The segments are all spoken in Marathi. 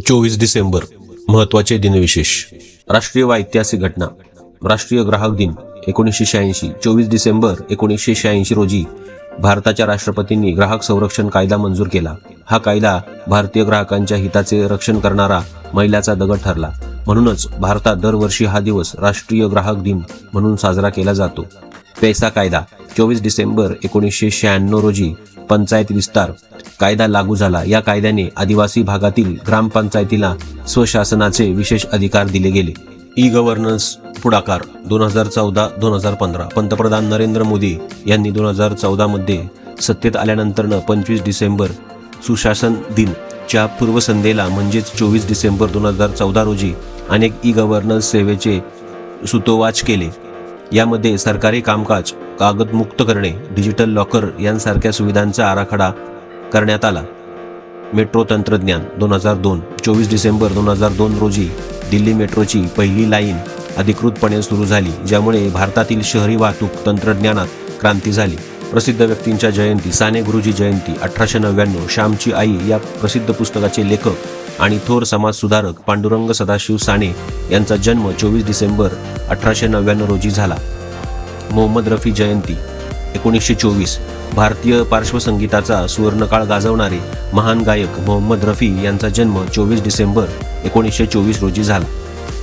24 डिसेंबर महत्त्वाचे दिनविशेष. राष्ट्रीय व ऐतिहासिक घटना. राष्ट्रीय ग्राहक दिन 1986. 24 डिसेंबर 1986 रोजी भारताच्या राष्ट्रपतींनी ग्राहक संरक्षण कायदा मंजूर केला. हा कायदा भारतीय ग्राहकांच्या हिताचे रक्षण करणारा मैलाचा दगड ठरला. म्हणूनच भारतात दरवर्षी हा दिवस राष्ट्रीय ग्राहक दिन म्हणून साजरा केला जातो. पैसा कायदा. 24 डिसेंबर 1996 रोजी पंचायत विस्तार कायदा लागू झाला. या कायद्याने आदिवासी भागातील ग्रामपंचायतीला स्वशासनाचे विशेष अधिकार दिले गेले. ई गव्हर्नन्स पुढाकार 2014-2015. पंतप्रधान नरेंद्र मोदी यांनी 2014 मध्ये सत्तेत आल्यानंतर 25 डिसेंबर सुशासन दिन च्या पूर्वसंध्येला म्हणजेच 24 डिसेंबर 2014 रोजी अनेक ई गव्हर्नन्स सेवेचे सूतोवाच केले. यामध्ये सरकारी कामकाज कागदमुक्त करणे, डिजिटल लॉकर यांसारख्या सुविधांचा आराखडा करण्यात आला. मेट्रो तंत्रज्ञान 2002. 24 डिसेंबर 2002 रोजी दिल्ली मेट्रोची पहिली लाईन अधिकृतपणे सुरू झाली, ज्यामुळे भारतातील शहरी वाहतूक तंत्रज्ञानात क्रांती झाली. प्रसिद्ध व्यक्तींच्या जयंती. साने गुरुजी जयंती 1899. श्यामची आई या प्रसिद्ध पुस्तकाचे लेखक आणि थोर समाजसुधारक पांडुरंग सदाशिव साने यांचा जन्म 24 डिसेंबर 1899 रोजी झाला. मोहम्मद रफी जयंती 1924. भारतीय पार्श्वसंगीताचा सुवर्णकाळ गाजवणारे महान गायक मोहम्मद रफी यांचा जन्म 24 डिसेंबर 1924 रोजी झाला.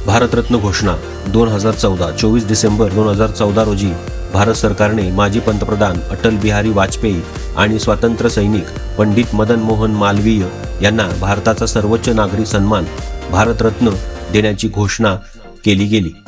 भारतरत्न घोषणा 2014. 24 डिसेंबर 2014 रोजी भारत सरकारने माजी पंतप्रधान अटल बिहारी वाजपेयी आणि स्वातंत्र्य सैनिक पंडित मदन मोहन मालवीय यांना भारताचा सर्वोच्च नागरी सन्मान भारतरत्न देण्याची घोषणा केली गेली.